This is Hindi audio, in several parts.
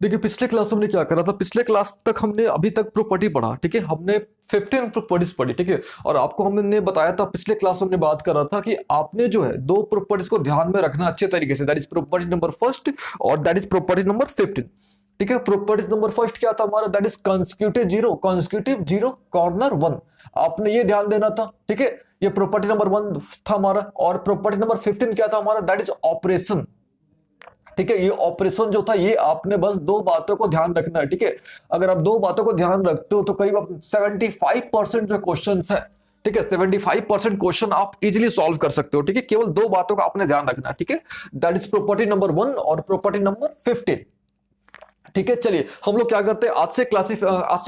देखिए पिछले क्लास हमने क्या करा था, पिछले क्लास तक हमने अभी तक प्रॉपर्टी पढ़ा, ठीक है। हमने 15 प्रॉपर्टीज पढ़ी, ठीक है। और आपको हमने बताया था, पिछले क्लास में हमने बात कर रहा था कि आपने जो है दो प्रॉपर्टीज को ध्यान में रखना अच्छे तरीके से, that is property number first और दैट इज प्रॉपर्टी नंबर 15, ठीक है। प्रॉपर्टीज नंबर फर्स्ट क्या था हमारा, that is consecutive zero corner one. आपने ये ध्यान देना था, ठीक है। ये प्रॉपर्टी नंबर वन था हमारा। और प्रॉपर्टी नंबर 15 क्या था हमारा, दैट इज ऑपरेशन, ठीक है। ये ऑपरेशन जो था, ये आपने बस दो बातों को ध्यान रखना है, ठीक है। अगर आप दो बातों को ध्यान रखते हो तो करीब आप 75% जो क्वेश्चन है, ठीक है, 75% क्वेश्चन आप इजीली सॉल्व कर सकते हो, ठीक है। केवल दो बातों का आपने ध्यान रखना है, ठीक है। That is property number one और प्रॉपर्टी नंबर 15, ठीक है। चलिए हम लोग क्या करते हैं, आज से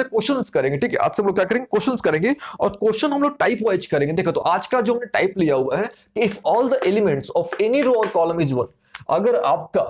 क्वेश्चंस करेंगे, ठीक है। आज से हम लोग क्या करेंगे, क्वेश्चंस करेंगे। और क्वेश्चन हम लोग टाइप वाइज करेंगे। देखो तो आज का जो हमने टाइप लिया हुआ है, if all the elements of any row और कॉलम इज वन। अगर आपका,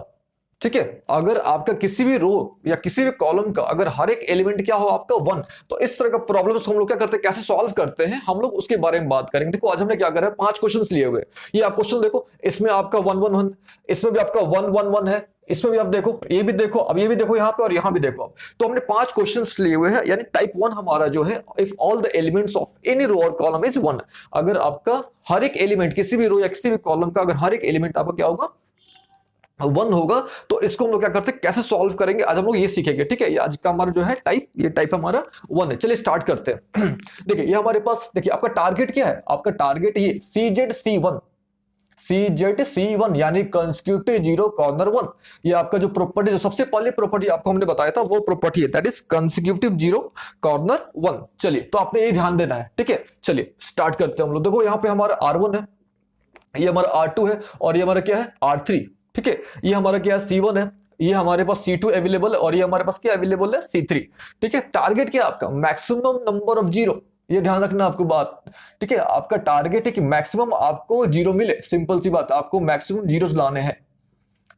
ठीक है, अगर आपका किसी भी रो या किसी भी कॉलम का अगर हर एक एलिमेंट क्या हो आपका वन, तो इस तरह का प्रॉब्लम्स हम लोग क्या करते हैं, कैसे सॉल्व करते हैं, हम लोग उसके बारे में बात करेंगे। देखो आज हमने क्या करा है, 5 क्वेश्चंस लिए हुए। ये आप क्वेश्चन देखो, इसमें आपका 1 1 1, इसमें भी आपका 1 1 1 है, इसमें भी आप देखो, ये भी देखो, अब ये भी देखो यहाँ पे और यहाँ भी देखो आप। तो हमने 5 क्वेश्चंस लिए हुए हैं, यानी टाइप 1 हमारा जो है, if all the elements of any row और कॉलम इज वन। अगर आपका हर एक एलिमेंट, किसी भी रो या किसी भी कॉलम का अगर हर एक एलिमेंट आपका क्या होगा, वन होगा, तो इसको हम लोग क्या करते हैं, कैसे सॉल्व करेंगे, आज हम लोग ये सीखेंगे, ठीक है। ये आज का हमारा जो है टाइप, ये टाइप हमारा वन है। चलिए स्टार्ट करते हैं। देखिए ये हमारे पास, देखिए आपका टारगेट क्या है, आपका टारगेट ये CZ C1 यानी कंसेक्यूटिव जीरो कॉर्नर वन। ये आपका जो प्रॉपर्टी, जो सबसे पहले प्रॉपर्टी आपको हमने बताया था, वो प्रॉपर्टी है, that is consecutive zero corner one. चलिए तो आपने ये ध्यान देना है, ठीक है। चलिए स्टार्ट करते हैं हम लोग। देखो यहाँ पे हमारा R1 है, ये हमारा R2 है, और ये हमारा क्या है R3, ठीक है। ये हमारा क्या है C1 है, ये हमारे पास C2 अवेलेबल है, और ये हमारे पास क्या अवेलेबल है C3, ठीक है। टारगेट क्या है आपका, मैक्सिमम नंबर ऑफ जीरो। ये ध्यान रखना आपको बात, ठीक है। आपका टारगेट है कि मैक्सिमम आपको जीरो मिले, सिंपल सी बात, आपको मैक्सिमम जीरोस लाने हैं,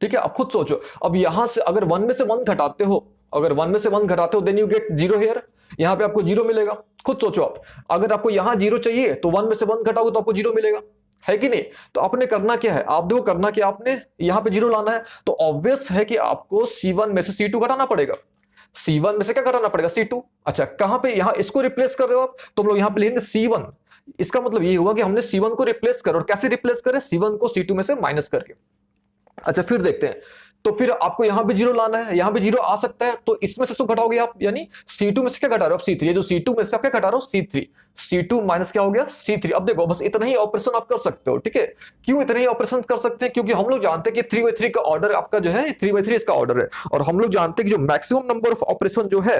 ठीक है। आप खुद सोचो, अब यहां से अगर वन में से वन घटाते हो, अगर वन में से वन घटाते हो, then you get zero here, यहां पे आपको जीरो मिलेगा। खुद सोचो आप, अगर आपको यहां जीरो चाहिए तो वन में से वन घटाओगे तो आपको जीरो मिलेगा, है कि नहीं। तो आपने करना क्या है, आप देखो करना क्या, आपने यहां पे जीरो लाना है, तो ऑब्वियस है कि आपको C1 में से C2 घटाना पड़ेगा। C1 में से क्या घटाना पड़ेगा, C2। अच्छा कहां पे, यहां इसको रिप्लेस कर रहे हो आप, तो हम लोग यहां पे लिखेंगे C1। इसका मतलब ये हुआ कि हमने C1 को रिप्लेस करो, और कैसे रिप्लेस करें, C1 को C2 में से माइनस करके। अच्छा फिर देखते हैं, तो फिर आपको यहां पे जीरो लाना है, यहां पे जीरो आ सकता है, तो इसमें से घटाओगे आप, यानी C2 में से क्या घटा रहे हो आप, C3। ये जो C2 में से आप क्या घटा रहे हो, C3। C2 माइनस क्या हो गया, C3। अब देखो बस इतना ही ऑपरेशन आप कर सकते हो, ठीक है। क्यों इतने ही ऑपरेशन कर सकते हैं, क्योंकि हम लोग जानते हैं कि 3/3 का ऑर्डर आपका जो है, 3/3 इसका ऑर्डर है। और हम लोग जानते हैं कि जो मैक्सिमम नंबर ऑफ ऑपरेशन जो है,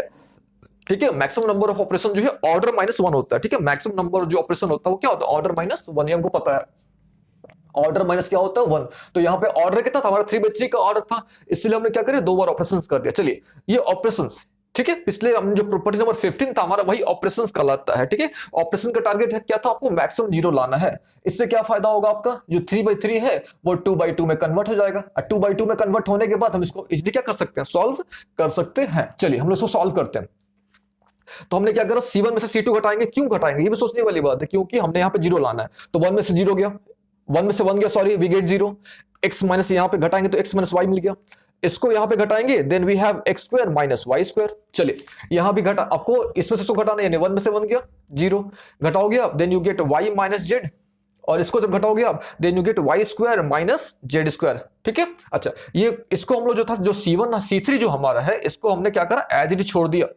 ठीक है, मैक्सिमम नंबर ऑफ ऑपरेशन जो है ऑर्डर -1 होता है, ठीक है। मैक्सिमम नंबर जो ऑपरेशन होता है वो क्या होता है, ऑर्डर -1, ये हमको पता है। ऑर्डर माइनस क्या होता है, 1। तो यहाँ पे ऑर्डर कितना था हमारा, 3/3 का ऑर्डर था, इसलिए हमने क्या करें, 2 बार ऑपरेशन कर दिया। चलिए ये ऑपरेशन, ठीक है, पिछले हम जो प्रॉपर्टी नंबर 15 था हमारा, वही ऑपरेशन कहलाता है, ठीक है। ऑपरेशन का टारगेट है क्या था, आपको मैक्सिमम जीरो लाना है। इससे क्या फायदा होगा, आपका जो 3/3 है वो 2/2 में कन्वर्ट हो जाएगा, और 2/2 में कन्वर्ट होने के बाद हम इसको इजीली क्या कर सकते हैं, सॉल्व कर सकते हैं। चलिए हम लोग इसको सॉल्व करते हैं। तो हमने क्या करा, C1 में से C2 घटाएंगे, क्यों घटाएंगे, ये भी सोचने वाली बात है, क्योंकि हमने यहाँ पे जीरो लाना है। तो 1 में से जीरो गया, 1 में से 1 गया, sorry, we get zero. x minus यहाँ पे घटाएंगे तो x माइनस वाई मिल गया, इसको यहाँ पे घटाएंगे, then we have x square minus y square. चलिए यहाँ भी घटा, आपको इसमें से घटाना, यानी 1 में से 1 गया, जीरो, घटाओगे आप, then you get y minus z, और इसको जब घटाओगे आप, then you get y square minus z square, ठीक है। अच्छा ये इसको हम लोग जो था, जो C1 C3 जो हमारा है, इसको हमने क्या करा, एज इट इज छोड़ दिया,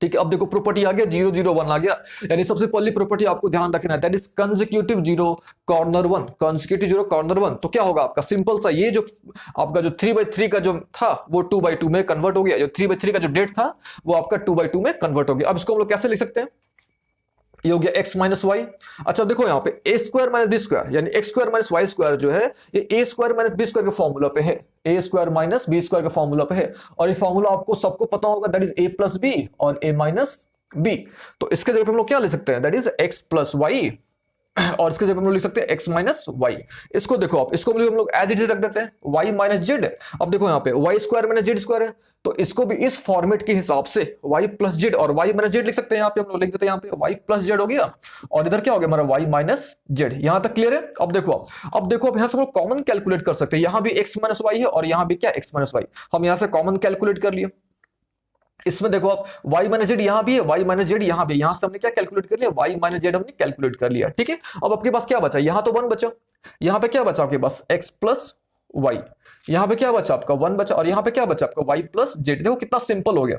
ठीक है। अब देखो प्रॉपर्टी आ गया 0 0 1 आ गया, यानी सबसे पहली प्रॉपर्टी आपको ध्यान रखना है, that is consecutive zero corner one, consecutive zero corner one. तो क्या होगा आपका, सिंपल सा, ये जो आपका जो 3/3 का जो था वो 2/2 में कन्वर्ट हो गया, जो 3/3 का जो डेट था वो आपका 2/2 में कन्वर्ट हो गया। अब इसको हम लोग कैसे लिख सकते हैं, ये हो गया x माइनस वाई। अच्छा देखो यहाँ पे a square minus b square, यानी x square minus y square जो है, ये a square minus b square के फॉर्मूला पे है, a square minus b square के फॉर्मूला पे है। और ये फॉर्मूला आपको सबको पता होगा, that is a plus b और a माइनस बी। तो इसके जगह पे हम लोग क्या ले सकते हैं, that is x plus y और इसके जगह हम लोग लिख सकते हैं x माइनस वाई। इसको देखो आप, इसको हम लोग एज इट इज रख देते हैं y माइनस जेड। अब देखो यहाँ पे y square minus z square है, तो इसको भी इस फॉर्मेट के हिसाब से y प्लस जेड और y माइनस जेड लिख सकते हैं। यहाँ पे हम लोग लिख देते हैं, यहाँ पे y प्लस जेड हो गया और इधर क्या हो गया हमारा y माइनस जेड। यहाँ तक क्लियर है? अब देखो अब यहाँ से हम लोग कॉमन कैलकुलेट कर सकते हैं। यहाँ भी x माइनस वाई है और यहाँ भी क्या x माइनस वाई, हम यहाँ से कॉमन कैलकुलेट कर लिए। इसमें देखो आप y माइनस जेड यहाँ भी है, y माइनस जेड यहाँ भी, यहाँ से हमने क्या कैलकुलेट कर लिया, y माइनस जेड हमने कैलकुलेट कर लिया। ठीक है, अब आपके पास क्या बचा, यहाँ तो 1 बचा, यहाँ पे क्या बचा आपके पास x प्लस वाई, यहाँ पे क्या बचा आपका 1 बचा और यहाँ पे क्या बचा आपका y प्लस जेड। देखो कितना सिंपल हो गया।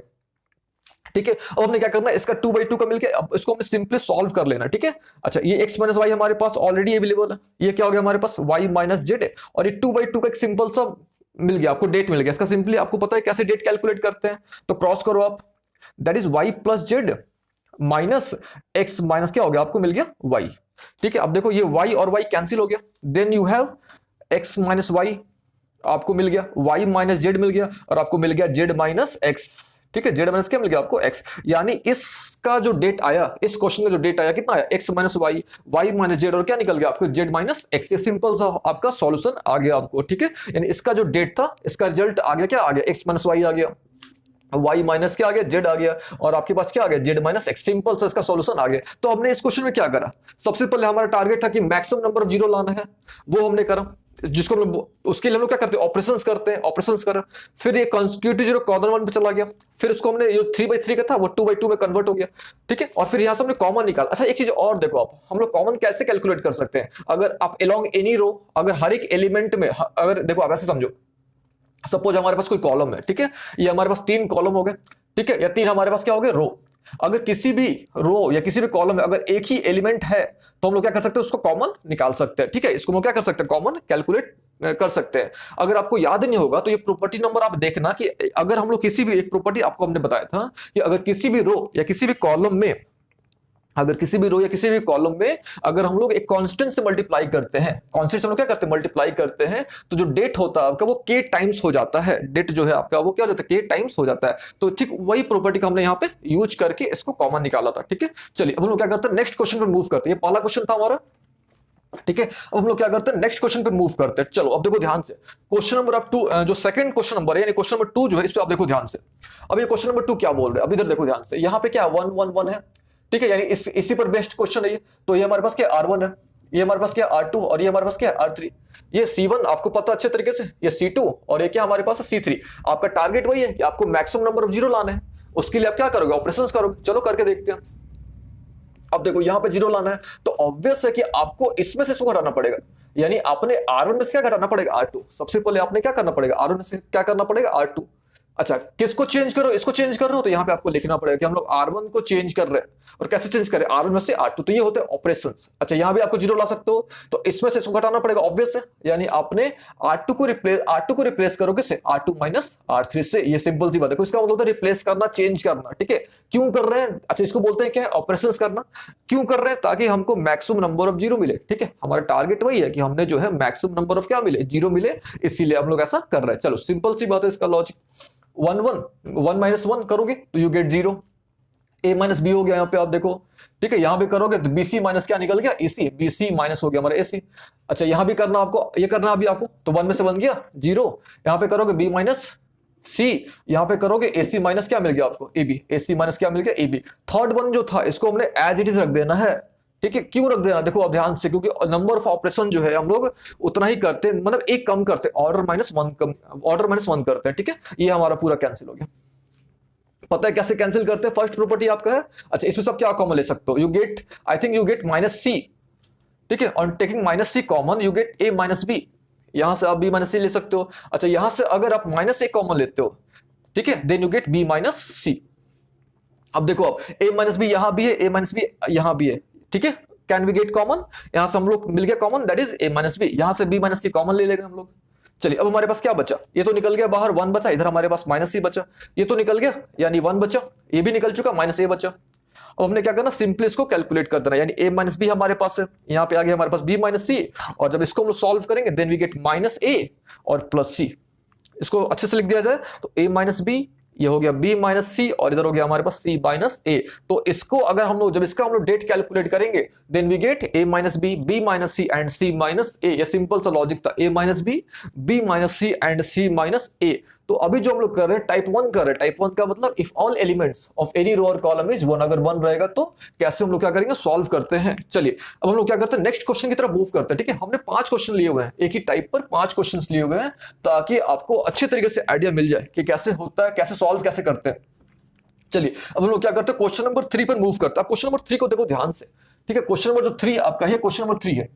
ठीक है, अब हमने क्या करना है, इसका 2/2 का मिलके अब इसको हमने सिंपली सॉल्व कर लेना। ठीक है, अच्छा ये x माइनस वाई हमारे पास ऑलरेडी अवेलेबल है, ये क्या हो गया हमारे पास y माइनस जेड है और ये 2/2 का एक सिंपल सा मिल गया आपको, डेट मिल गया। इसका सिंपली आपको पता है कैसे डेट कैलकुलेट करते हैं, तो क्रॉस करो आप, that is y plus Z minus x minus क्या हो गया आपको मिल गया y। ठीक है, अब देखो ये y और y कैंसिल हो गया, then you have x minus y आपको मिल गया, y माइनस जेड मिल गया और आपको मिल गया z माइनस x। ठीक है, z माइनस क्या मिल गया आपको x, यानी इसका जो डेट आया, इस क्वेश्चन का जो डेट आया कितना आया, x minus y, y minus z और क्या निकल गया आपको z माइनस x। ये सिंपल सा आपका सॉल्यूशन आ गया आपको। ठीक है, यानी इसका जो डेट था इसका रिजल्ट आ गया, क्या आ गया, x माइनस वाई आ गया, y माइनस क्या आ गया, z आ गया और आपके पास क्या आ गया, z माइनस x। सिंपल सा इसका सॉल्यूशन आ गया। तो हमने इस क्वेश्चन में क्या करा, सबसे पहले हमारा टारगेट था कि मैक्सिमम नंबर ऑफ जीरो लाना है, वो हमने करा, जिसको हम लोग उसके लिए हम लोग क्या करते हैं, ऑपरेशंस करते हैं, ऑपरेशंस करा। फिर ये कंसेक्यूटिव जीरो कॉर्नर वन पे चला गया, फिर उसको हमने जो 3/3 का था वो 2/2 में कन्वर्ट हो गया। ठीक है, और फिर यहां से हमने कॉमन निकाला। अच्छा एक चीज और देखो आप, हम लोग कॉमन कैसे कैलकुलेट कर सकते हैं, अगर आप अलोंग एनी रो, अगर हर एक एलिमेंट में, अगर देखो आप ऐसे समझो, सपोज हमारे पास कोई कॉलम है, ठीक है, ये हमारे पास 3 कॉलम हो गए, ठीक है, या 3 हमारे पास क्या हो गए, रो। अगर किसी भी रो या किसी भी कॉलम में अगर एक ही एलिमेंट है तो हम लोग क्या कर सकते हैं, उसको कॉमन निकाल सकते हैं। ठीक है, इसको हम लोग क्या कर सकते हैं, कॉमन कैलकुलेट कर सकते हैं। अगर आपको याद नहीं होगा तो ये प्रॉपर्टी नंबर आप देखना कि अगर हम लोग किसी भी एक प्रॉपर्टी आपको हमने बताया था कि अगर किसी भी रो या किसी भी कॉलम में, अगर किसी भी रो या किसी भी कॉलम में अगर हम लोग एक कांस्टेंट से मल्टीप्लाई करते हैं, कांस्टेंट से हम लोग क्या करते हैं, मल्टीप्लाई करते हैं, तो जो डेट होता है आपका वो k टाइम्स हो जाता है। डेट जो है आपका वो क्या हो जाता है, k टाइम्स हो जाता है। तो ठीक वही प्रॉपर्टी का हमने यहाँ पे यूज करके इसको कॉमन निकाला था। ठीक है, चलिए अब हम लोग क्या करते हैं, नेक्स्ट क्वेश्चन पर मूव करते हैं। ये पहला क्वेश्चन था हमारा। ठीक है, अब हम लोग क्या करते हैं, नेक्स्ट क्वेश्चन पे मूव करते हैं। चलो अब देखो ध्यान से, क्वेश्चन नंबर आप 2, जो सेकंड क्वेश्चन नंबर है यानी क्वेश्चन नंबर 2 जो है, इस पे आप देखो ध्यान से। अब ये क्वेश्चन नंबर 2 क्या बोल रहे हैं, अब इधर देखो ध्यान से, यहाँ पे क्या 1 1 1 है। ठीक है, यानी इसी पर बेस्ड क्वेश्चन है ये। तो ये हमारे पास क्या R1 है, ये हमारे पास क्या R2 और ये हमारे पास क्या R3। ये C1 आपको पता अच्छे तरीके से, ये C2 और ये क्या हमारे पास है C3। आपका टारगेट वही है कि आपको मैक्सिमम नंबर ऑफ जीरो लाना है, उसके लिए आप क्या करोगे, ऑपरेशंस करोगे। चलो करके देखते हैं। अब देखो यहाँ पे जीरो लाना है तो ऑब्वियस है कि आपको इसमें से इसको घटाना पड़ेगा, यानी आपने R1 में से क्या घटाना पड़ेगा, R2। सबसे पहले आपने क्या करना पड़ेगा, R1 में से क्या करना पड़ेगा, R2। अच्छा किसको चेंज करो, इसको चेंज कर रहे हो तो यहाँ पे आपको लिखना पड़ेगा कि हम लोग R1 को चेंज कर रहे हैं और कैसे चेंज करें, R1 में से R2। तो ये होते हैं ऑपरेशंस। अच्छा यहाँ भी आपको जीरो ला सकते हो तो इसमें से इसको घटाना पड़ेगा, ऑब्वियस है, यानी आपने R2 को रिप्लेस करोगे से R2 माइनस R3 से। ये सिंपल सी बात है, इसका मतलब रिप्लेस करना, चेंज करना। ठीक है, क्यों कर रहे हैं, अच्छा इसको बोलते हैं क्या, ऑपरेशंस करना। क्यों कर रहे हैं, ताकि हमको मैक्सिमम नंबर ऑफ जीरो मिले। ठीक है, हमारा टारगेट वही है कि हमने जो है मैक्सिमम नंबर ऑफ क्या मिले, जीरो मिले, इसीलिए हम लोग ऐसा कर रहे हैं। चलो सिंपल सी बात है इसका लॉजिक। 1 माइनस 1 करोगे तो you get 0, a minus b हो गया यहाँ पे आप देखो। ठीक है, यहां पे करोगे तो bc माइनस क्या निकल गया, ac, bc माइनस हो गया हमारा ac। अच्छा यहां भी करना आपको, ये करना अभी आपको, तो 1 में से 1 गया 0, यहां पे करोगे b माइनस c, यहां पे करोगे ac माइनस क्या मिल गया आपको, ab, ac माइनस क्या मिल गया, ab। थर्ड वन जो था इसको हमने एज इट इज रख देना है। ठीक है, क्यों रख देना, देखो अब ध्यान से, क्योंकि नंबर ऑफ ऑपरेशन जो है हम लोग उतना ही करते हैं, मतलब एक कम करते हैं, ऑर्डर माइनस वन करते हैं। ठीक है, ये हमारा पूरा कैंसिल हो गया। पता है कैसे कैंसिल करते हैं, फर्स्ट प्रॉपर्टी आपका है। अच्छा इसमें सब क्या कॉमन ले सकते हो, you get, I think you get minus c. ठीक है, on taking minus c common you get a minus b, यहां से आप b माइनस सी ले सकते हो। अच्छा यहां से अगर आप माइनस a कॉमन लेते हो, ठीक है, then you get b minus c. अब देखो अब a माइनस बी यहां भी है, a माइनस बी यहां भी है। ठीक है, कैन वी गेट कॉमन, यहां से हम लोग मिल गया common, that is a minus b, यहां से b माइनस सी कॉमन ले लेंगे हम लोग। चलिए अब हमारे पास क्या बचा, ये तो निकल गया बाहर, 1 बचा, इधर हमारे पास माइनस सी बचा, ये तो निकल गया, यानी 1 बचा, ये भी निकल चुका, माइनस ए बचा। अब हमने क्या करना, सिंपली इसको कैलकुलेट कर देना, यानी a माइनस बी हमारे पास है, यहाँ पे आ गया हमारे पास b माइनस सी, और जब इसको हम लोग सॉल्व करेंगे देन वी गेट माइनस ए और प्लस सी। इसको अच्छे से लिख दिया जाए तो a माइनस बी ये हो गया b माइनस सी और इधर हो गया हमारे पास c माइनस ए। तो इसको अगर हम लोग जब इसका हम लोग डेट कैलकुलेट करेंगे then we get a minus b minus c and c minus a. ये सिंपल सा लॉजिक था, a minus b minus c and c minus a. तो अभी जो हम लोग कर रहे हैं टाइप 1 कर रहे हैं। टाइप 1 का मतलब if all elements of any row और कॉलम इज 1, अगर 1 रहेगा तो कैसे हम लोग क्या करेंगे, सॉल्व करते हैं। चलिए अब हम लोग क्या करते हैं, नेक्स्ट क्वेश्चन की तरफ मूव करते हैं। ठीक है, हमने 5 क्वेश्चन लिए हुए हैं, एक ही टाइप पर 5 क्वेश्चन लिए हुए हैं ताकि आपको अच्छे तरीके से आइडिया मिल जाए कि कैसे होता है, कैसे सॉल्व कैसे करते हैं। चलिए अब हम लोग क्या करते हैं, क्वेश्चन नंबर 3 पर मूव करते हैं। क्वेश्चन नंबर 3 को देखो ध्यान से। ठीक है, क्वेश्चन नंबर जो 3 आपका है, क्वेश्चन नंबर 3 है,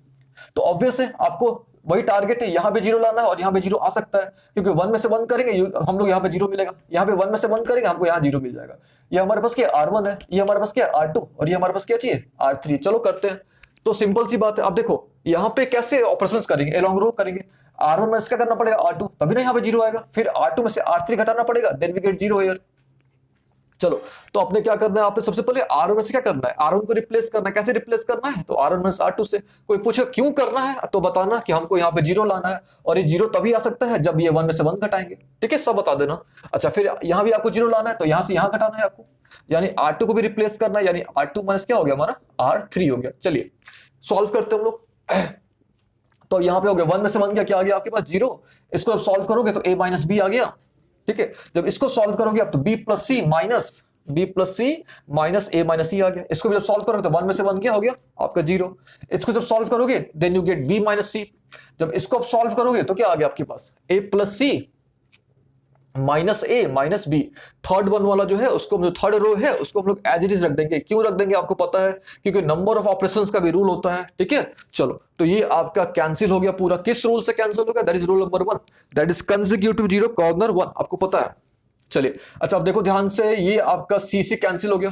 तो ऑब्वियस है आपको वही टारगेट है, यहां पे 0 लाना है और यहां पे 0 आ सकता है क्योंकि 1 में से 1 करेंगे हम लोग यहां पे 0 मिलेगा, यहां पे 1 में से 1 करेंगे हमको यहां 0 मिल जाएगा। ये हमारे पास क्या R1 है, ये हमारे पास क्या R2 और ये हमारे पास क्या चाहिए R3। चलो करते हैं। तो सिंपल सी बात है, आप देखो यहां पे कैसे ऑपरेशंस करेंगे, अलोंग रो करेंगे। R1 में इसका करना पड़ेगा R2, तभी ना यहां पे 0 आएगा, फिर R2 में से R3 घटाना पड़ेगा, देन वी गेट 0 हियर। चलो तो आपने क्या करना है, आपने सबसे पहले R1 में से क्या करना है, R1 को रिप्लेस करना है। कैसे रिप्लेस करना है, तो R1 में से R2 से। कोई पूछे क्यों करना है तो बताना कि हमको यहाँ पे 0 लाना है और ये 0 तभी आ सकता है जब ये 1 में से 1 घटाएंगे। ठीक है, सब बता देना। अच्छा फिर यहाँ भी आपको 0 लाना है तो यहाँ से यहाँ घटाना है आपको, यानी R2 को भी रिप्लेस करना है, यानी R2 माइनस क्या हो गया हमारा R3 हो गया। चलिए सॉल्व करते हम लोग। तो यहाँ पे हो गया 1 में से 1 क्या आ गया आपके पास 0। इसको जब सॉल्व करोगे तो a माइनस बी आ गया। ठीक है, जब इसको सॉल्व करोगे आप तो b plus c minus a minus c आ गया। इसको भी जब सॉल्व करोगे तो 1 में से 1 क्या हो गया आपका 0। इसको जब सॉल्व करोगे then you get b minus c. जब इसको आप सॉल्व करोगे तो क्या आ गया आपके पास a plus c minus a minus b. Third one वाला जो है उसको जो थर्ड रो है उसको हम लोग एज इट इज रख देंगे। क्यों रख देंगे आपको पता है, क्योंकि नंबर ऑफ ऑपरेशंस का भी रूल होता है। ठीक है, चलो तो ये आपका कैंसिल हो गया पूरा। किस रूल से कैंसिल हो गया, that is rule number 1, that is consecutive 0 corner 1, आपको पता है। चलिए अच्छा आप देखो ध्यान से, ये आपका सी से कैंसिल हो गया।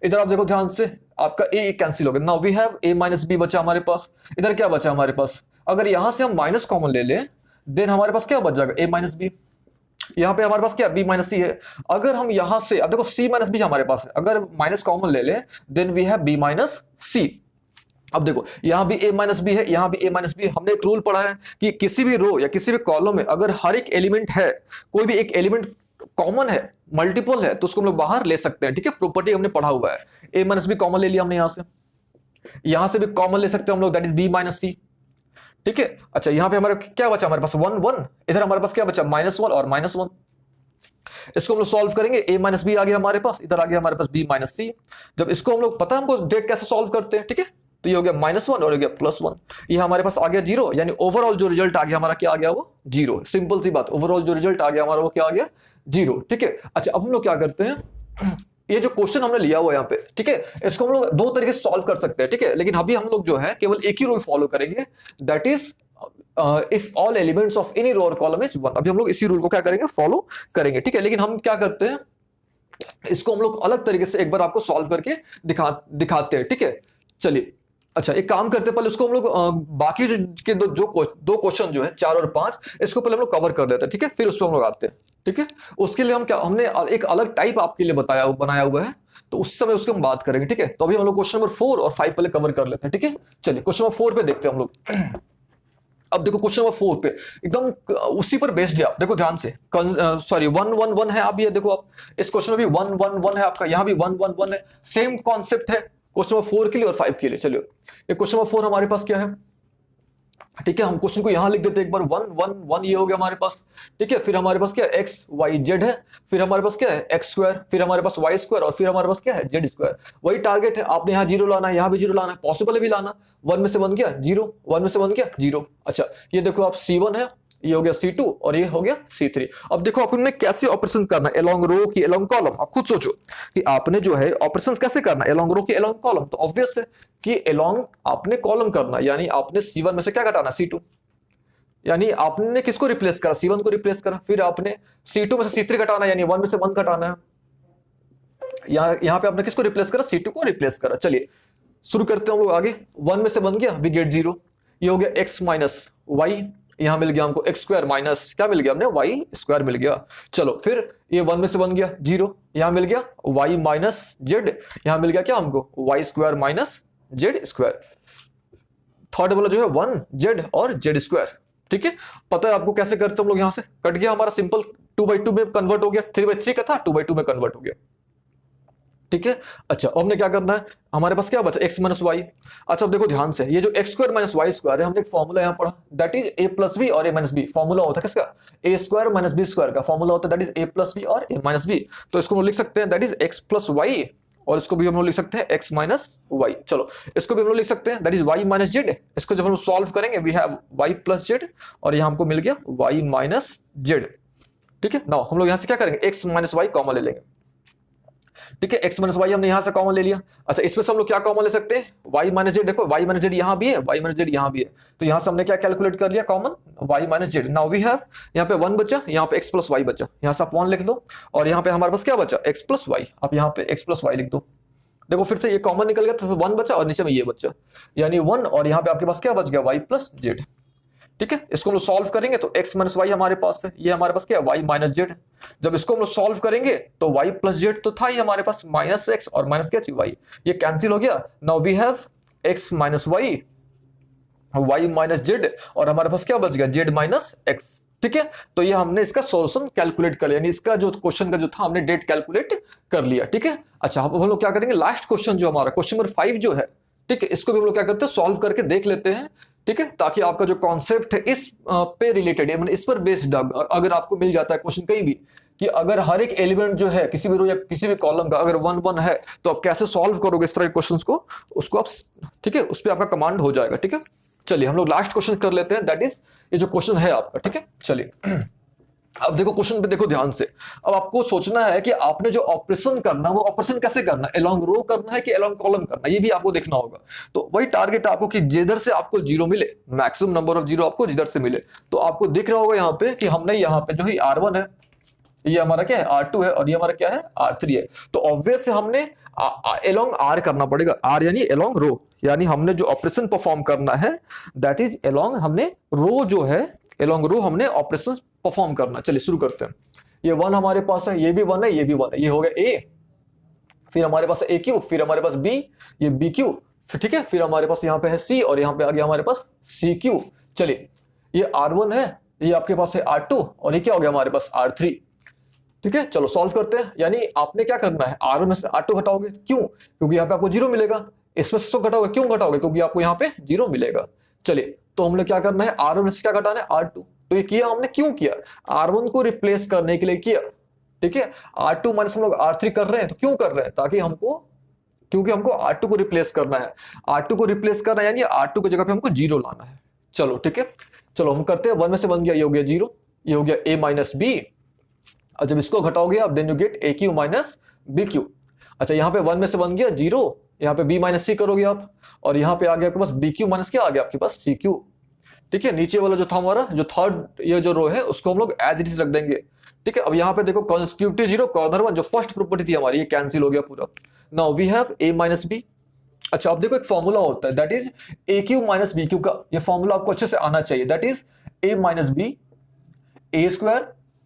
इधर आप देखो ध्यान से, आपका ए कैंसिल हो गया। Now we have a minus b बचा हमारे पास। इधर क्या बचा हमारे पास, अगर यहां से हम माइनस कॉमन ले लें देन हमारे पास क्या बच जाएगा ए माइनस बी। यहाँ पे हमारे पास क्या b माइनस सी है। अगर हम यहां से अब देखो c माइनस बी हमारे पास है, अगर माइनस कॉमन ले लें then we have b minus c. अब देखो यहां भी a माइनस बी है, यहां भी a माइनस बी। हमने एक रूल पढ़ा है कि किसी भी रो या किसी भी कॉलम में अगर हर एक एलिमेंट है, कोई भी एक एलिमेंट कॉमन है, मल्टीपल है, तो उसको हम लोग बाहर ले सकते हैं। ठीक है, प्रॉपर्टी हमने पढ़ा हुआ है। a माइनस बी कॉमन ले लिया हमने, यहां से भी कॉमन ले सकते हैं हम लोग, that is b minus c. ठीक है, अच्छा यहाँ पे हमारे क्या बचा, हमारे पास 1 1, इधर हमारे पास क्या बचा -1 और -1। इसको हम लोग सॉल्व करेंगे, a माइनस बी आ गया हमारे पास, इधर आ गया हमारे पास b माइनस सी। जब इसको हम लोग पता है हमको डेट कैसे सॉल्व करते हैं। ठीक है, तो ये हो गया -1 और हो गया +1, ये हमारे पास आ गया 0, यानी ओवरऑल जो रिजल्ट आ गया हमारा क्या आ गया वो 0। सिंपल सी बात, ओवरऑल जो रिजल्ट आ गया हमारा वो क्या आ गया 0। ठीक है, अच्छा अब हम लोग क्या करते हैं, ये जो क्वेश्चन हमने लिया हुआ यहाँ पे, ठीक है, इसको हम लोग 2 तरीके से सॉल्व कर सकते हैं। ठीक है, लेकिन अभी हम लोग जो है केवल एक ही रूल फॉलो करेंगे, that is if all elements of any row और कॉलम इज 1। अभी हम लोग इसी रूल को क्या करेंगे, फॉलो करेंगे। ठीक है, लेकिन हम क्या करते हैं, इसको हम लोग अलग तरीके से एक बार आपको सॉल्व करके दिखाते हैं। ठीक है, चलिए अच्छा एक काम करते हैं, पहले उसको हम लोग बाकी के दो क्वेश्चन जो है 4 और 5, इसको पहले हम लोग कवर कर देते हैं। ठीक है, फिर उस पर हम लोग आते हैं। ठीक है, उसके लिए हमने एक अलग टाइप आपके लिए बनाया हुआ है, तो उस समय उसकी हम बात करेंगे। ठीक है, तो अभी हम लोग क्वेश्चन नंबर 4 और 5 पहले कवर कर लेते हैं। ठीक है, चलिए क्वेश्चन नंबर 4 पे देखते हैं हम लोग। अब देखो क्वेश्चन नंबर 4 पे एकदम उसी पर बेस्ड है। आप देखो ध्यान से, सॉरी 1 1 1 है। आप ये देखो, आप इस क्वेश्चन में भी 1 1 1 है आपका, यहाँ भी 1 1 1 है। सेम कॉन्सेप्ट है क्वेश्चन नंबर 4 के लिए और 5 के लिए। चलिए ये क्वेश्चन नंबर 4 हमारे पास क्या है, ठीक है, हम क्वेश्चन को यहां लिख देते हैं एक बार, 1 1 1 ये हो गया हमारे पास। ठीक है, फिर हमारे पास क्या है x y z है, फिर हमारे पास क्या है x स्क्वायर, फिर हमारे पास y स्क्वायर और फिर हमारे पास क्या है z स्क्वायर। वही टारगेट है, आपने यहाँ 0 लाना है, यहाँ भी 0 लाना है, पॉसिबल है भी लाना। 1 में से 1 क्या 0, 1 में से 1 क्या 0। अच्छा ये देखो आप C1 है, ये हो गया C2 और ये हो गया C3। अब देखो आपने कैसे ऑपरेशन करना है, अलोंग रो की अलोंग कॉलम। आप खुद सोचो कि आपने जो है ऑपरेशंस कैसे करना है, अलोंग रो की अलोंग कॉलम। तो ऑब्वियस है कि अलोंग आपने कॉलम करना, यानी आपने C1 में से क्या घटाना, C2, यानी आपने किसको रिप्लेस करा, C1 को रिप्लेस करा। फिर आपने C2 में से C3 घटाना, यानी 1 में से 1 घटाना है। यहां पे आपने किसको रिप्लेस करा, C2 को रिप्लेस करा। चलिए शुरू करते हैं हम लोग आगे। 1 में से 1 गया, वी गेट 0। ये हो गया x माइनस वाई, यहां मिल गया हमको x स्क्वायर माइनस क्या मिल गया हमने y स्क्वायर मिल गया। चलो फिर ये 1 में से 1 गया 0, यहां मिल गया y माइनस जेड, यहां मिल गया क्या हमको y square minus z square. Third वाला जो है 1 जेड और जेड स्क्वायर। ठीक है, पता है आपको कैसे करते हम लोग, यहां से कट गया हमारा सिंपल 2/2 में कन्वर्ट हो गया, 3/3 का था 2/2 में कन्वर्ट हो गया, ठीक है। अच्छा अब हमने क्या करना है, हमारे पास क्या बचा x माइनस वाई। अच्छा अब देखो ध्यान से, ये जो x square minus y square है, हमने एक फॉर्मूला यहाँ पढ़ा, that is a plus b और a माइनस बी। फॉर्मूला होता है किसका, a square minus b square का फॉर्मूला होता है that is a plus b और a माइनस बी। तो इसको हम लिख सकते हैं that is x plus y, और इसको भी हम लोग लिख सकते हैं x माइनस वाई। चलो इसको भी हम लोग लिख सकते हैं that is y minus z. इसको जब हम सॉल्व करेंगे we have y plus z, और यहाँ हमको मिल गया y माइनस जेड, ठीक है। नाउ हम लोग यहाँ से क्या करेंगे, x माइनस वाई कॉमन ले लेंगे, ठीक है। x माइनस वाई हमने यहां से कॉमन ले लिया। अच्छा इसमें से हम लोग क्या कॉमन ले सकते हैं, y माइनस जेड। देखो y माइनस जेड यहां भी है, y माइनस जेड यहां भी है, तो यहां से हमने क्या कैलकुलेट कर लिया common, y minus z. Now we have यहाँ पे 1 बचा, यहाँ पे x प्लस वाई बचा, यहाँ से आप 1 लिख दो, और यहाँ पे हमारे पास क्या बचा, x प्लस वाई। आप यहाँ पे x प्लस वाई लिख दो। देखो फिर से ये कॉमन निकल गया, तो 1 बचा और नीचे में ये बचा, यानी 1, और यहाँ पे आपके पास क्या बच गया, y प्लस जेड, ठीक है। इसको हम लोग सॉल्व करेंगे तो x माइनस वाई हमारे पास है, ये हमारे पास क्या है, y माइनस जेड। जब इसको हम लोग सॉल्व करेंगे तो y प्लस जेड तो था ही हमारे पास, माइनस x और माइनस क्या चाहिए, y, ये कैंसिल हो गया। Now we have x minus y, y minus z, और हमारे पास क्या बच गया, z माइनस x, ठीक है। तो ये हमने इसका सॉल्यूशन कैलकुलेट कर लिया, यानी इसका जो क्वेश्चन का जो था हमने डेट कैलकुलेट कर लिया, ठीक है। अच्छा अब हम लोग क्या करेंगे, लास्ट क्वेश्चन जो हमारा क्वेश्चन नंबर 5 जो है, ठीक है, इसको भी हम लोग क्या करते हैं, सॉल्व करके देख लेते हैं, ठीक है, ताकि आपका जो कॉन्सेप्ट है इस पे रिलेटेड है, इस पर बेस्ड अगर आपको मिल जाता है क्वेश्चन कहीं भी, कि अगर हर एक एलिमेंट जो है किसी भी रो या किसी भी कॉलम का अगर 1 1 है, तो आप कैसे सॉल्व करोगे इस तरह के क्वेश्चंस को, उसको आप, ठीक है, उस पर आपका कमांड हो जाएगा, ठीक है। चलिए हम लोग लास्ट क्वेश्चन कर लेते हैं, दैट इज ये जो क्वेश्चन है आपका, ठीक है। चलिए अब देखो क्वेश्चन पे देखो ध्यान से, अब आपको सोचना है कि आपने जो ऑपरेशन करना वो ऑपरेशन कैसे करना है, अलोंग रो करना है कि अलोंग कॉलम करना है, ये भी आपको देखना होगा। तो वही टारगेट आपको कि जिधर से आपको जीरो मिले, मैक्सिमम नंबर ऑफ जीरो आपको जिधर से मिले। तो आपको दिख रहा होगा यहाँ पे कि हमने यहाँ पे जो है R1 है, ये हमारा क्या है R2 है, और ये हमारा क्या है R3 है। तो ऑब्वियस से हमने अलोंग R करना पड़ेगा, R यानी अलोंग रो, यानी हमने जो ऑपरेशन परफॉर्म करना है दैट इज अलोंग, हमने रो जो है अलोंग रो हमने ऑपरेशन परफॉर्म करना। चलिए शुरू करते हैं। ये 1 हमारे पास है, ये भी 1 है, ये भी 1 है, ये हो गया A, फिर हमारे पास ए क्यू, फिर हमारे पास B, ये B क्यू, फिर ठीक है, फिर हमारे पास यहाँ पे है C, और यहाँ पे आ गया हमारे पास C क्यू। चलिए ये R1 है, ये आपके पास है R2, और ये क्या हो गया हमारे पास R3, ठीक है। चलो सॉल्व करते हैं। यानी आपने क्या करना है, R1 में से R2 घटाओगे, क्यों, क्योंकि यहाँ पे आपको जीरो मिलेगा। इसमें से घटाओगे, क्यों घटाओगे, क्योंकि आपको यहाँ पे जीरो मिलेगा। चलिए तो हमने क्या करना है, R1 में से क्या घटाना है, R2। तो ये किया हमने, क्यों किया, R1 को रिप्लेस करने के लिए किया, ठीक है। R2 माइनस हम लोग R3 कर रहे हैं, तो क्यों कर रहे हैं, ताकि हमको, क्योंकि हमको R2 को रिप्लेस करना है। R2 को रिप्लेस करना है यानी R2 की जगह पे हमको जीरो लाना है। चलो ठीक है, चलो हम करते हैं। 1 में से बन गया, ये हो गया जीरो, ये हो गया A माइनस बी, और जब इसको घटाओगे आप then you get a cube minus b cube. अच्छा यहाँ पे 1 में से बन गया जीरो, यहाँ पे बी माइनस सी करोगे आप, और यहाँ पे आ गया आपके पास बी क्यू माइनस क्या आ गया आपके पास सी क्यू, ठीक है। नीचे वाला जो था हमारा जो थर्ड ये जो रो है उसको हम लोग एज इट इज रख देंगे, ठीक है। अब यहाँ पे देखो कंसेक्यूटिव जीरो कॉर्नर वन जो फर्स्ट प्रॉपर्टी थी हमारी, ये कैंसिल हो गया पूरा। Now we have a minus b. अच्छा अब देखो एक फॉर्मूला होता है that is a cube minus b cube का, ये फॉर्मूला आपको अच्छे से आना चाहिए, that is a minus b a square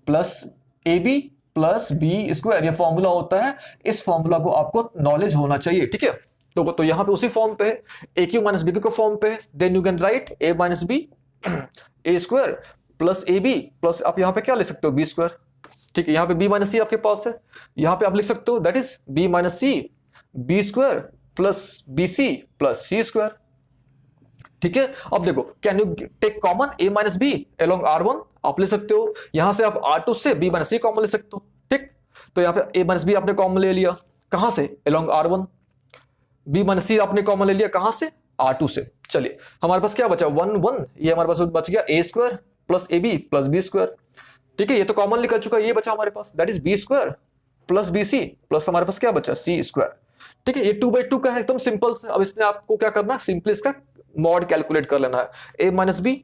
plus a b plus b square, ये फॉर्मूला होता है। इस फॉर्मूला को आपको नॉलेज होना चाहिए, ठीक है। तो यहाँ पे उसी फॉर्म पे a cube minus b cube के फॉर्म पे, then you can write a minus b a square plus a b plus आप यहाँ पे क्या ले सकते हो बी स्क्वायर, ठीक है। यहाँ पे बी माइनस सी आपके पास है, यहाँ पे आप लिख सकते हो that is b minus c b square plus b c plus c square, ठीक है। अब देखो can you take common a minus b along R1, आप ले सकते हो। यहां से आप R2 से बी माइनस सी कॉमन ले सकते हो, ठीक। तो यहाँ पे ए माइनस बी आपने कॉमन ले लिया, कहां से, अलोंग R1। बी माइनस सी आपने कॉमन ले लिया कहां से, R2 से। चलिए हमारे पास क्या बचा 1 1, ये हमारे पास बच गया a square plus a b plus b square, ठीक है। ये तो कॉमन निकल चुका है, ये बचा हमारे पास that is b square plus b c plus हमारे पास क्या बचा सी स्क्वायर, ठीक है। ये 2/2 का है, एकदम सिंपल से। अब इसमें आपको क्या करना है, सिंपली इसका मॉड कैलकुलेट कर लेना है, ए minus B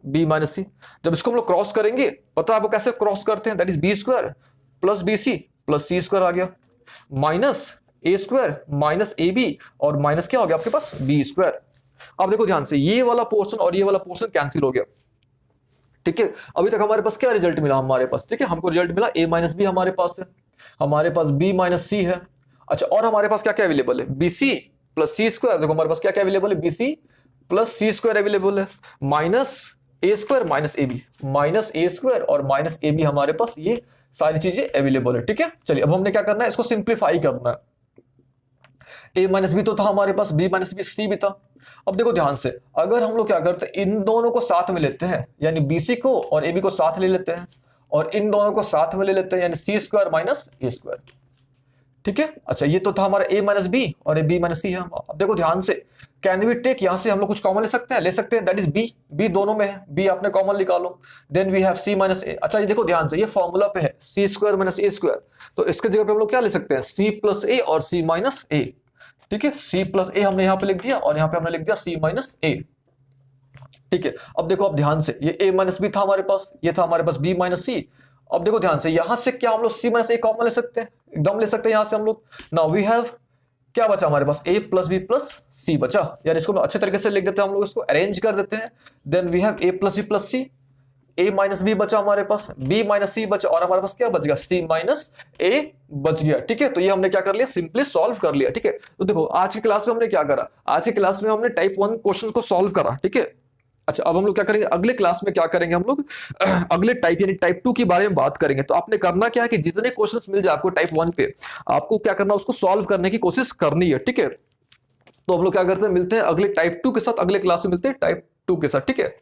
B minus c. जब इसको हम लोग क्रॉस करेंगे, पता है आपको कैसे क्रॉस करते हैं, that is b square plus b c plus c square आ गया, minus a square minus a b और माइनस क्या हो गया आपके पास बी स्क्वायर। अब देखो ध्यान से, ये वाला पोर्शन और ये वाला पोर्शन कैंसिल हो गया, ठीक है। अभी तक हमारे पास क्या रिजल्ट मिला हमारे पास, ठीक है, हमको रिजल्ट मिला ए माइनस बी हमारे पास है, हमारे पास बी माइनस सी है। अच्छा और हमारे पास क्या क्या अवेलेबल है, b c plus c square. देखो हमारे पास क्या क्या अवेलेबल है, b c plus c square available है, minus a square minus a b, minus a square और माइनस ए बी हमारे पास ये सारी चीजें अवेलेबल है। ठीक है, चलिए अब हमने क्या करना है, इसको सिंप्लीफाई करना है। ए माइनस बी तो था हमारे पास, बी माइनस बी सी भी था। अब देखो ध्यान से, अगर हम लोग क्या करते हैं, इन दोनों को साथ में लेते हैं, यानी बीसी को और ए बी को साथ ले लेते हैं, और इन दोनों को साथ में ले लेते हैं, यानी सी स्क्वायर माइनस ए स्क्वायर। ठीक है, अच्छा ये तो था हमारा a माइनस बी और ए बी माइनस सी है। अब देखो ध्यान से, कैन वी टेक, यहां से हम लोग कुछ कॉमन ले सकते हैं, दैट इज b, b दोनों में है, b आपने कॉमन निकालो, then we have c minus a. अच्छा ये देखो ध्यान से, ये फॉर्मूला पे है c square minus a square, तो इसके जगह पे हम लोग क्या ले सकते हैं, c प्लस ए और c माइनस ए। ठीक है, c प्लस ए हमने यहाँ पे लिख दिया और यहाँ पे हमने लिख दिया c माइनस ए। ठीक है, अब देखो, अब ध्यान से, ये a माइनस बी था हमारे पास, ये था हमारे पास b माइनस सी। अब देखो ध्यान से, यहां से क्या हम लोग c माइनस ए कॉमन ले सकते हैं, एकदम ले सकते हैं यहां से हम लोग। नाउ वी हैव, क्या बचा हमारे पास, a प्लस बी प्लस सी बचा, यार इसको अच्छे तरीके से लिख देते हैं हम लोग, इसको अरेंज कर देते हैं। Then we have a plus b plus c, a minus b बचा हमारे पास, b माइनस सी बचा, और हमारे पास क्या बच गया, c माइनस a बच गया। ठीक है, तो ये हमने क्या कर लिया, सिंपली सॉल्व कर लिया। ठीक है, तो देखो आज की क्लास में हमने क्या करा, आज की क्लास में हमने टाइप 1 क्वेश्चन को सॉल्व करा। ठीक है, अच्छा अब हम लोग क्या करेंगे, अगले क्लास में क्या करेंगे हम लोग, अगले टाइप यानी टाइप 2 के बारे में बात करेंगे। तो आपने करना क्या है कि जितने क्वेश्चंस मिल जाए आपको टाइप 1 पे, आपको क्या करना है, उसको सॉल्व करने की कोशिश करनी है। ठीक है, तो हम लोग क्या करते हैं, मिलते हैं अगले टाइप 2 के साथ, अगले क्लास में मिलते हैं टाइप 2 के साथ। ठीक है।